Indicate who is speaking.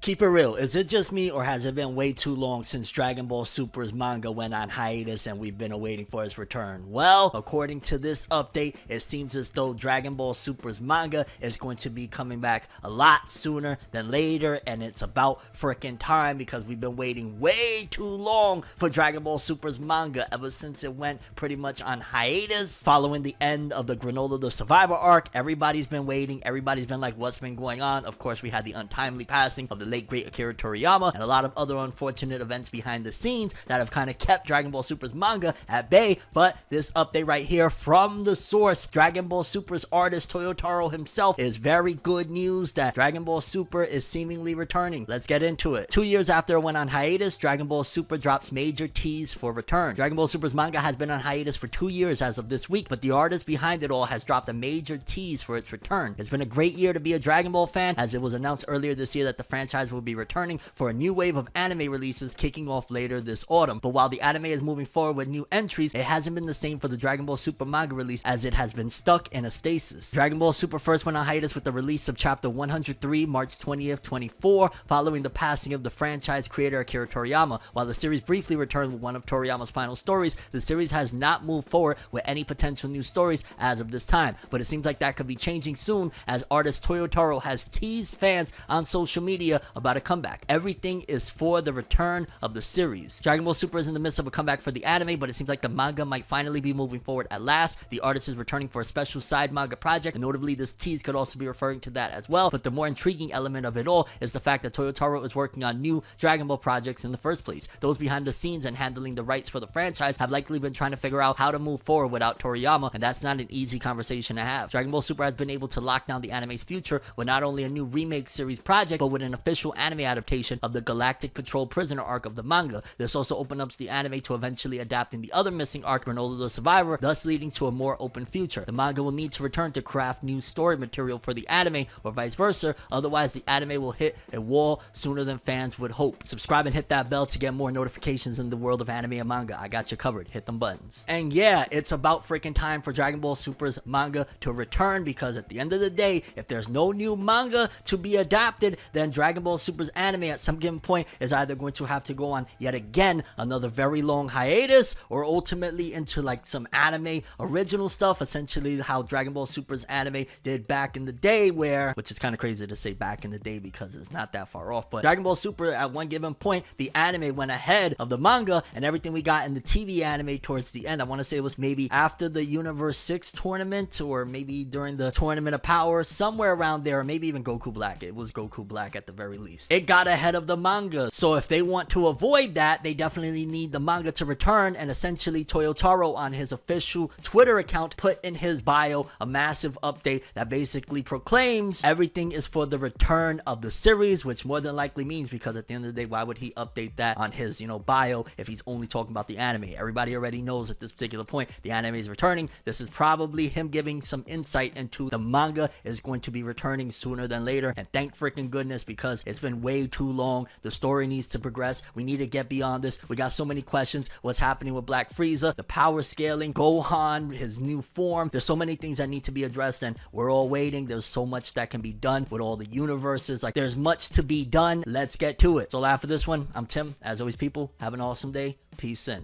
Speaker 1: Keep it real, is it just me or has it been way too long since Dragon Ball Super's manga went on hiatus and we've been awaiting for its return? Well, according to this update, it seems as though Dragon Ball Super's manga is going to be coming back a lot sooner than later, and it's about freaking time because we've been waiting way too long for Dragon Ball Super's manga ever since it went pretty much on hiatus following the end of the Granola the Survivor arc. Everybody's been waiting, everybody's been like, what's been going on? Of course, we had the untimely passing of the late great Akira Toriyama and a lot of other unfortunate events behind the scenes that have kind of kept Dragon Ball Super's manga at bay. But this update right here from the source, Dragon Ball Super's artist Toyotaro himself, is very good news that Dragon Ball Super is seemingly returning. Let's get into it. 2 years after it went on hiatus, Dragon Ball Super drops major tease for return. Dragon Ball Super's manga has been on hiatus for 2 years as of this week, but the artist behind it all has dropped a major tease for its return. It's been a great year to be a Dragon Ball fan, as it was announced earlier this year that the franchise will be returning for a new wave of anime releases kicking off later this autumn. But while the anime is moving forward with new entries, it hasn't been the same for the Dragon Ball Super manga release, as it has been stuck in a stasis. Dragon Ball Super first went on hiatus with the release of chapter 103 March 20th, 24, following the passing of the franchise creator Akira Toriyama. While the series briefly returned with one of Toriyama's final stories, the series has not moved forward with any potential new stories as of this time. But it seems like that could be changing soon, as artist Toyotaro has teased fans on social media about a comeback. Everything is for the return of the series. Dragon Ball Super is in the midst of a comeback for the anime, but it seems like the manga might finally be moving forward at last. The artist is returning for a special side manga project, and notably this tease could also be referring to that as well. But the more intriguing element of it all is the fact that Toyotaro is working on new Dragon Ball projects in the first place. Those behind the scenes and handling the rights for the franchise have likely been trying to figure out how to move forward without Toriyama, and that's not an easy conversation to have. Dragon Ball Super has been able to lock down the anime's future with not only a new remake series project, but with an official anime adaptation of the Galactic Patrol Prisoner arc of the manga. This also opens up the anime to eventually adapting the other missing arc, Granola the Survivor, thus leading to a more open future. The manga will need to return to craft new story material for the anime, or vice versa, otherwise the anime will hit a wall sooner than fans would hope. Subscribe and hit that bell to get more notifications in the world of anime and manga. I got you covered. Hit them buttons. And yeah, it's about freaking time for Dragon Ball Super's manga to return, because at the end of the day, if there's no new manga to be adapted, then Dragon Ball Super's anime at some given point is either going to have to go on yet again another very long hiatus, or ultimately into like some anime original stuff, essentially how Dragon Ball Super's anime did back in the day, which is kind of crazy to say back in the day because it's not that far off, but Dragon Ball Super at one given point, the anime went ahead of the manga, and everything we got in the TV anime towards the end, I want to say it was maybe after the Universe 6 tournament, or maybe during the Tournament of Power, somewhere around there, or maybe even Goku Black. It was Goku Black at the very least. It got ahead of the manga, so if they want to avoid that, they definitely need the manga to return. And essentially Toyotaro on his official Twitter account put in his bio a massive update that basically proclaims everything is for the return of the series, which more than likely means, because at the end of the day, why would he update that on his bio if he's only talking about the anime? Everybody already knows at this particular point the anime is returning. This is probably him giving some insight into the manga is going to be returning sooner than later, and thank freaking goodness, because it's been way too long. The story needs to progress. We need to get beyond this. We got so many questions. What's happening with Black Frieza, the power scaling, Gohan, his new form? There's so many things that need to be addressed, and we're all waiting. There's so much that can be done with all the universes. Like, there's much to be done. Let's get to it. So after this one, I'm Tim. As always, people, have an awesome day. Peace in.